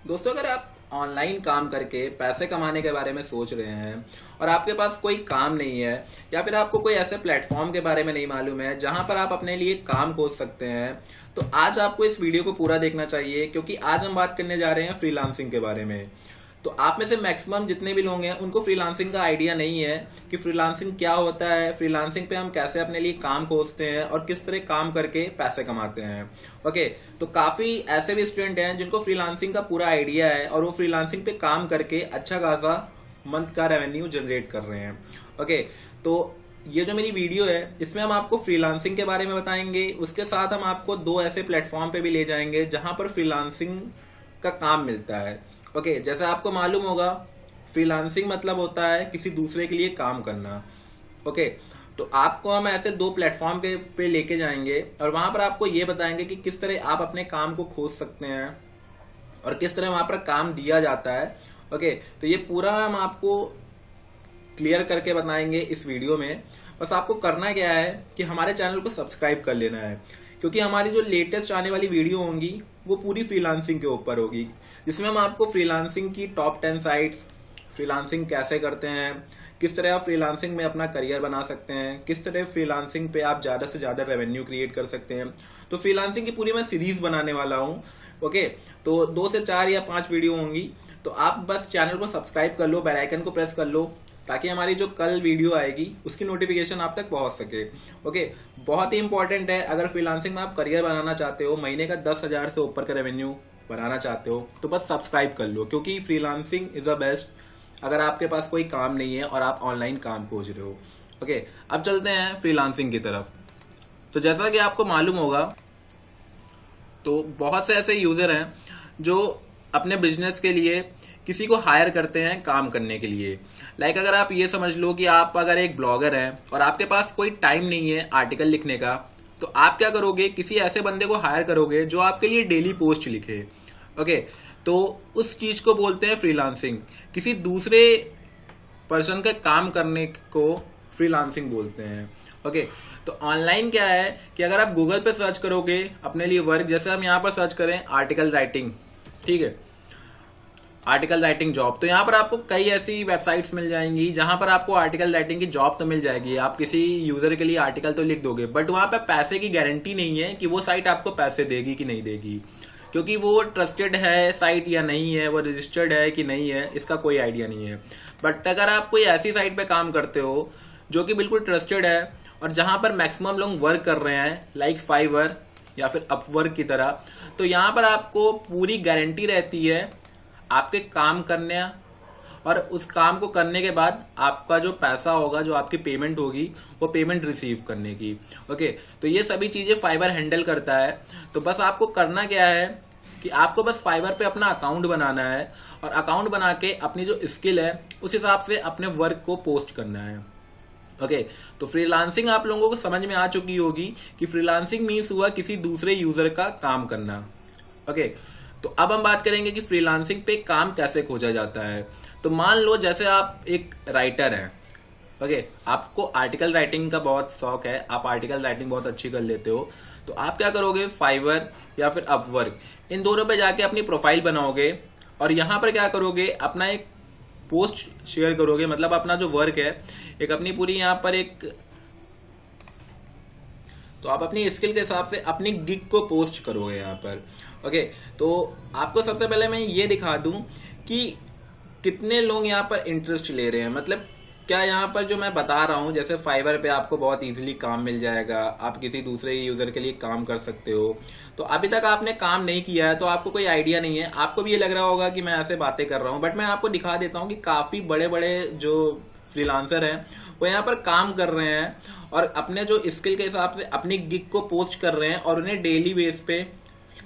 दोस्तों, अगर आप ऑनलाइन काम करके पैसे कमाने के बारे में सोच रहे हैं और आपके पास कोई काम नहीं है या फिर आपको कोई ऐसे प्लेटफॉर्म के बारे में नहीं मालूम है जहां पर आप अपने लिए काम खोज सकते हैं, तो आज आपको इस वीडियो को पूरा देखना चाहिए, क्योंकि आज हम बात करने जा रहे हैं फ्रीलांसिंग के बारे में। तो आप में से मैक्सिमम जितने भी लोग हैं उनको फ्रीलांसिंग का आइडिया नहीं है कि फ्रीलांसिंग क्या होता है, फ्रीलांसिंग पे हम कैसे अपने लिए काम खोजते हैं और किस तरह काम करके पैसे कमाते हैं। ओके, तो काफी ऐसे भी स्टूडेंट हैं जिनको फ्रीलांसिंग का पूरा आइडिया है और वो फ्रीलांसिंग पे काम करके अच्छा खासा मंथ का रेवेन्यू जनरेट कर रहे हैं। ओके, तो ये जो मेरी वीडियो है इसमें हम आपको फ्रीलांसिंग के बारे में बताएंगे, उसके साथ हम आपको दो ऐसे प्लेटफॉर्म पे भी ले जाएंगे जहां पर फ्रीलांसिंग का काम मिलता है। ओके, जैसे आपको मालूम होगा फ्रीलांसिंग मतलब होता है किसी दूसरे के लिए काम करना। ओके, तो आपको हम ऐसे दो प्लेटफॉर्म के पे लेके जाएंगे और वहां पर आपको ये बताएंगे कि किस तरह आप अपने काम को खोज सकते हैं और किस तरह वहां पर काम दिया जाता है। ओके, तो ये पूरा हम आपको क्लियर करके बताएंगे इस वीडियो में। बस आपको करना क्या है कि हमारे चैनल को सब्सक्राइब कर लेना है, क्योंकि हमारी जो लेटेस्ट आने वाली वीडियो होंगी वो पूरी फ्रीलांसिंग के ऊपर होगी, जिसमें हम आपको फ्रीलांसिंग की टॉप 10 साइट्स, फ्रीलांसिंग कैसे करते हैं, किस तरह आप फ्रीलांसिंग में अपना करियर बना सकते हैं, किस तरह फ्रीलांसिंग पे आप ज्यादा से ज्यादा रेवेन्यू क्रिएट कर सकते हैं। तो फ्रीलांसिंग की पूरी मैं सीरीज बनाने वाला हूँ। ओके, तो 2 से 4 या 5 वीडियो होंगी। तो आप बस चैनल को सब्सक्राइब कर लो, बेल आइकन को प्रेस कर लो, ताकि हमारी जो कल वीडियो आएगी उसकी नोटिफिकेशन आप तक पहुंच सके। ओके, बहुत ही इंपॉर्टेंट है, अगर फ्रीलांसिंग में आप करियर बनाना चाहते हो, महीने का 10,000 से ऊपर का रेवेन्यू बनाना चाहते हो, तो बस सब्सक्राइब कर लो, क्योंकि फ्रीलांसिंग इज द बेस्ट अगर आपके पास कोई काम नहीं है और आप ऑनलाइन काम खोज रहे हो। ओके, अब चलते हैं फ्रीलांसिंग की तरफ। तो जैसा कि आपको मालूम होगा, तो बहुत से ऐसे यूजर हैं जो अपने बिजनेस के लिए किसी को हायर करते हैं काम करने के लिए। लाइक अगर आप ये समझ लो कि आप अगर एक ब्लॉगर हैं और आपके पास कोई टाइम नहीं है आर्टिकल लिखने का, तो आप क्या करोगे, किसी ऐसे बंदे को हायर करोगे जो आपके लिए डेली पोस्ट लिखे। ओके, तो उस चीज को बोलते हैं फ्रीलांसिंग। किसी दूसरे पर्सन का काम करने को फ्रीलांसिंग बोलते हैं। ओके, तो ऑनलाइन क्या है कि अगर आप गूगल पे सर्च करोगे अपने लिए वर्क, जैसे हम यहाँ पर सर्च करें आर्टिकल राइटिंग, ठीक है, आर्टिकल राइटिंग जॉब, तो यहाँ पर आपको कई ऐसी वेबसाइट्स मिल जाएंगी जहां पर आपको आर्टिकल राइटिंग की जॉब तो मिल जाएगी। आप किसी यूजर के लिए आर्टिकल तो लिख दोगे, बट वहां पर पैसे की गारंटी नहीं है कि वो साइट आपको पैसे देगी कि नहीं देगी, क्योंकि वो ट्रस्टेड है साइट या नहीं है, वो रजिस्टर्ड है कि नहीं है, इसका कोई आइडिया नहीं है। बट अगर आप कोई ऐसी साइट पे काम करते हो जो कि बिल्कुल ट्रस्टेड है और जहां पर मैक्सिमम लोग वर्क कर रहे हैं, लाइक फाइवर या फिर अपवर्क की तरह, तो यहाँ पर आपको पूरी गारंटी रहती है आपके काम करने और उस काम को करने के बाद आपका जो पैसा होगा, जो आपकी पेमेंट होगी, वो पेमेंट रिसीव करने की। ओके, तो ये सभी चीजें फाइवर हैंडल करता है। तो बस आपको करना क्या है कि आपको बस फाइवर पे अपना अकाउंट बनाना है और अकाउंट बना के अपनी जो स्किल है उस हिसाब से अपने वर्क को पोस्ट करना है। ओके, तो फ्रीलांसिंग आप लोगों को समझ में आ चुकी होगी कि फ्रीलांसिंग मीन्स हुआ किसी दूसरे यूजर का काम करना। ओके, तो अब हम बात करेंगे कि फ्रीलांसिंग पे काम कैसे खोजा जाता है। तो मान लो जैसे आप एक राइटर हैं, ओके, आपको आर्टिकल राइटिंग का बहुत शौक है, आप आर्टिकल राइटिंग बहुत अच्छी कर लेते हो, तो आप क्या करोगे, फाइवर या फिर अपवर्क, इन दोनों पे जाके अपनी प्रोफाइल बनाओगे और यहां पर क्या करोगे, अपना एक पोस्ट शेयर करोगे, मतलब अपना जो वर्क है, एक अपनी पूरी यहां पर एक, तो आप अपनी स्किल के हिसाब से अपनी गिग को पोस्ट करोगे यहाँ पर। ओके, तो आपको सबसे पहले मैं ये दिखा दूं कि कितने लोग यहाँ पर इंटरेस्ट ले रहे हैं, मतलब क्या यहाँ पर जो मैं बता रहा हूँ, जैसे फाइवर पे आपको बहुत इजीली काम मिल जाएगा, आप किसी दूसरे यूजर के लिए काम कर सकते हो। तो अभी तक आपने काम नहीं किया है तो आपको कोई आइडिया नहीं है, आपको भी ये लग रहा होगा कि मैं ऐसे बातें कर रहा हूँ, बट मैं आपको दिखा देता हूँ कि काफी बड़े बड़े जो फ्रीलांसर हैं वो यहाँ पर काम कर रहे हैं और अपने जो स्किल के हिसाब से अपनी गिग को पोस्ट कर रहे हैं और उन्हें डेली बेस पे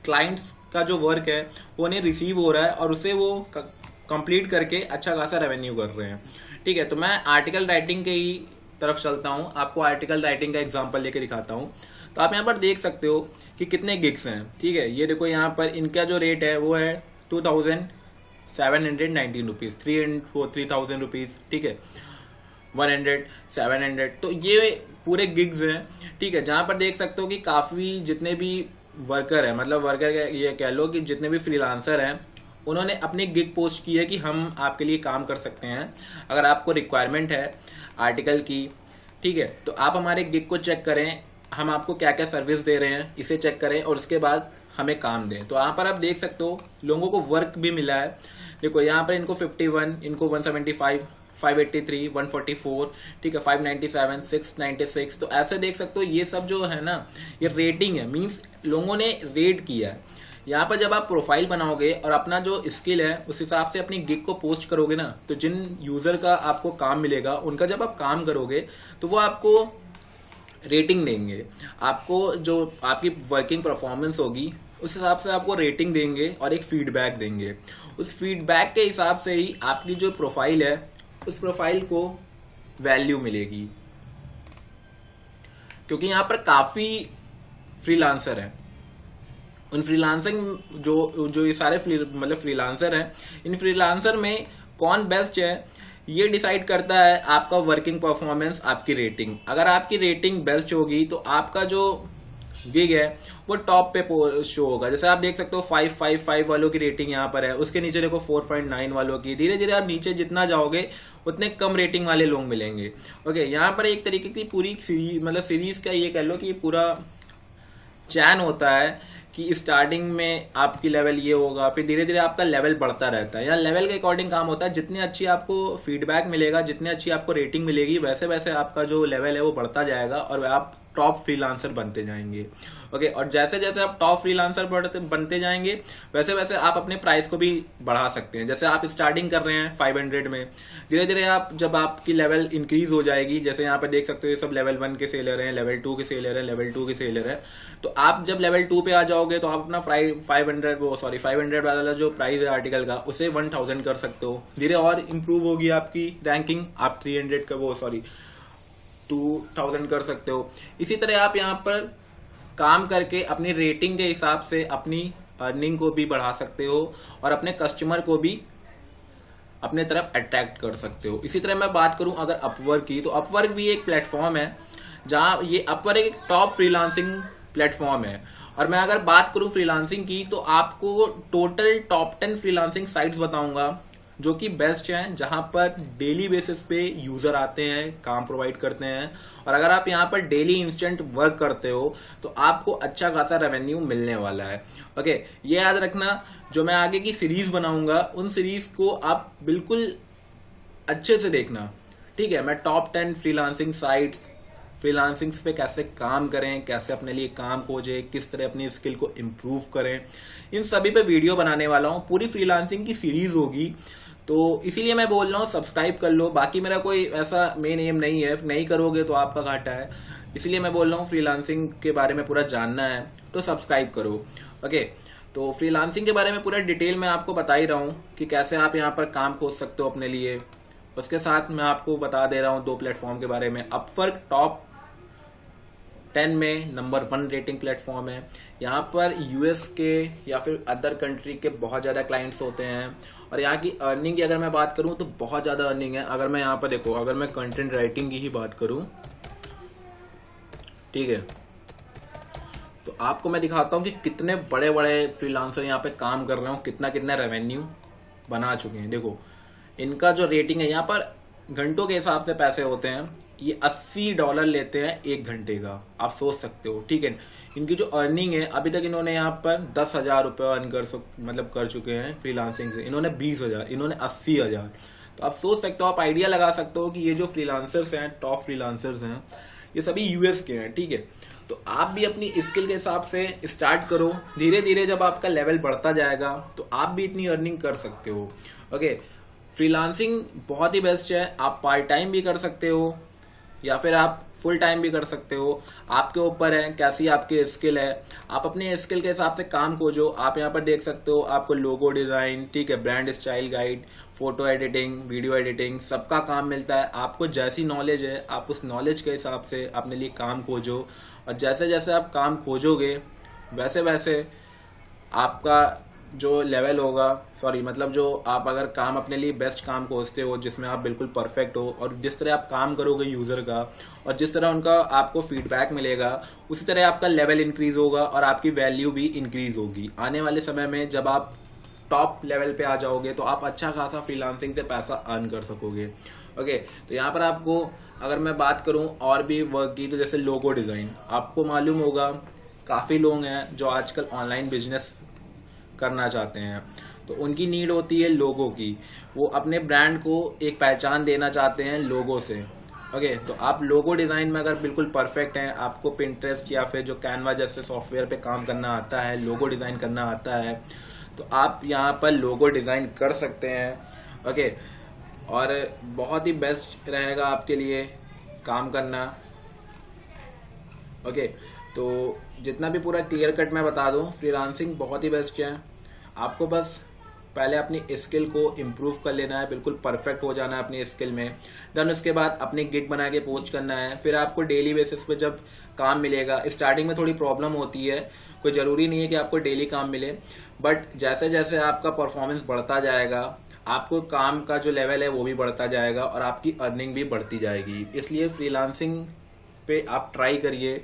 क्लाइंट्स का जो वर्क है वो उन्हें रिसीव हो रहा है और उसे वो कंप्लीट करके अच्छा खासा रेवेन्यू कर रहे हैं। ठीक है, तो मैं आर्टिकल राइटिंग के ही तरफ चलता हूँ, आपको आर्टिकल राइटिंग का एग्जांपल लेके दिखाता हूँ। तो आप यहाँ पर देख सकते हो कि कितने गिग्स हैं। ठीक है, ये देखो यहाँ पर इनका जो रेट है वो है 2719 रुपीज, 3,000 रुपीज, ठीक है, 100, 700, तो ये पूरे गिग्स हैं। ठीक है, जहां पर देख सकते हो कि काफी जितने भी वर्कर है, मतलब वर्कर ये कह लो कि जितने भी फ्रीलांसर हैं उन्होंने अपनी गिग पोस्ट की है कि हम आपके लिए काम कर सकते हैं, अगर आपको रिक्वायरमेंट है आर्टिकल की, ठीक है, तो आप हमारे गिग को चेक करें, हम आपको क्या क्या सर्विस दे रहे हैं इसे चेक करें और उसके बाद हमें काम दें। तो यहाँ पर आप देख सकते हो लोगों को वर्क भी मिला है। देखो यहाँ पर इनको 51, इनको 175, 583, 144, ठीक है, 597, 696। तो ऐसे देख सकते हो ये सब जो है ना, ये रेटिंग है, मींस लोगों ने रेट किया है। यहाँ पर जब आप प्रोफाइल बनाओगे और अपना जो स्किल है उस हिसाब से अपनी गिग को पोस्ट करोगे ना, तो जिन यूजर का आपको काम मिलेगा उनका जब आप काम करोगे तो वो आपको रेटिंग देंगे। आपको जो आपकी वर्किंग परफॉर्मेंस होगी उस हिसाब से आपको रेटिंग देंगे और एक फीडबैक देंगे। उस फीडबैक के हिसाब से ही आपकी जो प्रोफाइल है उस प्रोफाइल को वैल्यू मिलेगी। क्योंकि यहाँ पर काफी फ्रीलांसर हैं, उन फ्रीलांसिंग जो ये सारे मतलब फ्रीलांसर हैं, इन फ्रीलांसर में कौन बेस्ट है ये डिसाइड करता है आपका वर्किंग परफॉर्मेंस, आपकी रेटिंग। अगर आपकी रेटिंग बेस्ट होगी तो आपका जो गिग है वो टॉप पे शो होगा। जैसे आप देख सकते हो 555 वालों की रेटिंग यहाँ पर है, उसके नीचे देखो 4.9 वालों की। धीरे धीरे आप नीचे जितना जाओगे उतने कम रेटिंग वाले लोग मिलेंगे। ओके, यहाँ पर एक तरीके की पूरी सीरीज, मतलब सीरीज का ये कह लो कि पूरा चैन होता है कि स्टार्टिंग में आपकी लेवल ये होगा, फिर धीरे धीरे आपका लेवल बढ़ता रहता है। यहाँ लेवल के अकॉर्डिंग काम होता है, जितनी अच्छी आपको फीडबैक मिलेगा, जितनी अच्छी आपको रेटिंग मिलेगी, वैसे वैसे आपका जो लेवल है वो बढ़ता जाएगा और आप टॉप फ्रीलांसर बनते जाएंगे। ओके, और जैसे जैसे आप टॉप फ्रीलांसर बनते जाएंगे वैसे वैसे आप अपने प्राइस को भी बढ़ा सकते हैं। जैसे आप स्टार्टिंग कर रहे हैं 500 में, धीरे धीरे आप जब आपकी लेवल इंक्रीज हो जाएगी, जैसे यहाँ पे देख सकते हो ये सब लेवल 1 के सेलर हैं, लेवल 2 के सेलर हैं, लेवल 2 के सेलर है। तो आप जब लेवल 2 पे आ जाओगे तो आप अपना 500 वाला जो प्राइस है आर्टिकल का उसे 1000 कर सकते हो। धीरे और इंप्रूव होगी आपकी रैंकिंग, आप 300 का 2000 कर सकते हो। इसी तरह आप यहाँ पर काम करके अपनी रेटिंग के हिसाब से अपनी अर्निंग को भी बढ़ा सकते हो और अपने कस्टमर को भी अपने तरफ अट्रैक्ट कर सकते हो। इसी तरह मैं बात करूं अगर अपवर्क की, तो अपवर्क भी एक प्लेटफॉर्म है जहां ये अपवर्क एक टॉप फ्रीलांसिंग प्लेटफॉर्म है। और मैं अगर बात करूं फ्रीलांसिंग की तो आपको टोटल टॉप 10 फ्रीलांसिंग साइट्स बताऊंगा जो कि बेस्ट हैं, जहां पर डेली बेसिस पे यूजर आते हैं, काम प्रोवाइड करते हैं। और अगर आप यहां पर डेली इंस्टेंट वर्क करते हो तो आपको अच्छा खासा रेवेन्यू मिलने वाला है। ओके, ये याद रखना, जो मैं आगे की सीरीज बनाऊंगा उन सीरीज को आप बिल्कुल अच्छे से देखना, ठीक है। मैं टॉप 10 फ्रीलांसिंग साइट्स, फ्रीलांसिंग पे कैसे काम करें, कैसे अपने लिए काम खोजें, किस तरह अपनी स्किल को इम्प्रूव करें, इन सभी पे वीडियो बनाने वाला हूं। पूरी फ्रीलांसिंग की सीरीज होगी, तो इसीलिए मैं बोल रहा हूँ सब्सक्राइब कर लो। बाकी मेरा कोई ऐसा मेन एम नहीं है, नहीं करोगे तो आपका घाटा है। इसलिए मैं बोल रहा हूँ फ्रीलांसिंग के बारे में पूरा जानना है तो सब्सक्राइब करो। ओके, तो फ्रीलांसिंग के बारे में पूरा डिटेल मैं आपको बता ही रहा हूँ कि कैसे आप यहाँ पर काम खोज सकते हो अपने लिए। उसके साथ मैं आपको बता दे रहा हूँ 2 प्लेटफॉर्म के बारे में। अपवर्क टॉप 10 में नंबर 1 रेटिंग प्लेटफॉर्म है। यहाँ पर यूएस के या फिर अदर कंट्री के बहुत ज्यादा क्लाइंट्स होते हैं। और यहाँ की अर्निंग की अगर मैं बात करूँ तो बहुत ज्यादा अर्निंग है। अगर मैं यहाँ पर देखो, अगर मैं कंटेंट राइटिंग की ही बात करूँ, ठीक है, तो आपको मैं दिखाता हूँ कि कितने बड़े बड़े फ्रीलांसर यहाँ पे काम कर रहे हो, कितना कितना रेवेन्यू बना चुके हैं। देखो इनका जो रेटिंग है, यहाँ पर घंटों के हिसाब से पैसे होते हैं। ये $80 लेते हैं 1 घंटे का, आप सोच सकते हो, ठीक है। इनकी जो अर्निंग है, अभी तक इन्होंने यहाँ पर 10,000 रुपये अर्न कर चुके हैं फ्रीलांसिंग से। इन्होंने 20,000, इन्होंने 80,000। तो आप सोच सकते हो, आप आइडिया लगा सकते हो कि ये जो फ्रीलांसर्स हैं, टॉप फ्रीलांसर्स हैं, ये सभी यूएस के हैं, ठीक है। तो आप भी अपनी स्किल के हिसाब से स्टार्ट करो। धीरे धीरे जब आपका लेवल बढ़ता जाएगा तो आप भी इतनी अर्निंग कर सकते हो। ओके, फ्रीलांसिंग बहुत ही बेस्ट है। आप पार्ट टाइम भी कर सकते हो या फिर आप फुल टाइम भी कर सकते हो, आपके ऊपर है कैसी आपकी स्किल है। आप अपने स्किल के हिसाब से काम खोजो। आप यहाँ पर देख सकते हो, आपको लोगो डिजाइन, ठीक है, brand style guide, photo editing, video editing, सबका काम मिलता है। आपको जैसी नॉलेज है आप उस नॉलेज के हिसाब से अपने लिए काम खोजो। और जैसे जैसे आप काम खोजोगे वैसे वैसे आपका जो लेवल होगा, मतलब जो आप अगर काम अपने लिए बेस्ट काम खोजते हो जिसमें आप बिल्कुल परफेक्ट हो, और जिस तरह आप काम करोगे यूजर का और जिस तरह उनका आपको फीडबैक मिलेगा, उसी तरह आपका लेवल इंक्रीज होगा और आपकी वैल्यू भी इंक्रीज होगी। आने वाले समय में जब आप टॉप लेवल पे आ जाओगे तो आप अच्छा खासा फ्रीलांसिंग से पैसा अर्न कर सकोगे। ओके, तो यहाँ पर आपको अगर मैं बात करूं और भी वर्क की, तो जैसे लोगो डिजाइन, आपको मालूम होगा काफी लोग हैं जो आजकल ऑनलाइन बिजनेस करना चाहते हैं, तो उनकी नीड होती है लोगो की। वो अपने ब्रांड को एक पहचान देना चाहते हैं लोगो से। ओके, तो आप लोगो डिजाइन में अगर बिल्कुल परफेक्ट हैं, आपको पिंटरेस्ट या फिर जो कैनवा जैसे सॉफ्टवेयर पे काम करना आता है, लोगो डिजाइन करना आता है, तो आप यहाँ पर लोगो डिजाइन कर सकते हैं। ओके, और बहुत ही बेस्ट रहेगा आपके लिए काम करना। ओके, तो जितना भी पूरा क्लियर कट मैं बता दूं, फ्रीलांसिंग बहुत ही बेस्ट है। आपको बस पहले अपनी स्किल को इम्प्रूव कर लेना है, बिल्कुल परफेक्ट हो जाना है अपनी स्किल में। देन उसके बाद अपनी गिग बना के पोस्ट करना है। फिर आपको डेली बेसिस पे जब काम मिलेगा, स्टार्टिंग में थोड़ी प्रॉब्लम होती है, कोई जरूरी नहीं है कि आपको डेली काम मिले, बट जैसे जैसे आपका परफॉर्मेंस बढ़ता जाएगा, आपको काम का जो लेवल है वो भी बढ़ता जाएगा और आपकी अर्निंग भी बढ़ती जाएगी। इसलिए फ्रीलांसिंग पे आप ट्राई करिए।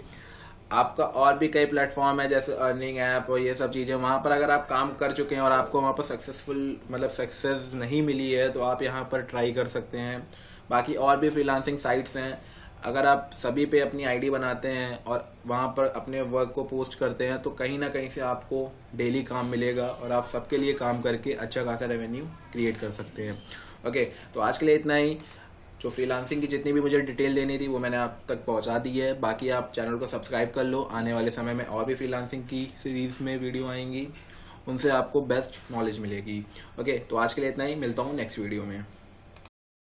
आपका और भी कई प्लेटफॉर्म है जैसे अर्निंग ऐप और ये सब चीजें, वहां पर अगर आप काम कर चुके हैं और आपको वहां पर सक्सेस नहीं मिली है, तो आप यहाँ पर ट्राई कर सकते हैं। बाकी और भी फ्रीलांसिंग साइट्स हैं, अगर आप सभी पे अपनी आईडी बनाते हैं और वहां पर अपने वर्क को पोस्ट करते हैं, तो कहीं ना कहीं से आपको डेली काम मिलेगा और आप सबके लिए काम करके अच्छा खासा रेवेन्यू क्रिएट कर सकते हैं। ओके, तो आज के लिए इतना ही। जो फ्रीलांसिंग की जितनी भी मुझे डिटेल देनी थी वो मैंने आप तक पहुंचा दी है। बाकी आप चैनल को सब्सक्राइब कर लो, आने वाले समय में और भी फ्रीलांसिंग की सीरीज में वीडियो आएंगी, उनसे आपको बेस्ट नॉलेज मिलेगी। ओके, तो आज के लिए इतना ही, मिलता हूँ नेक्स्ट वीडियो में।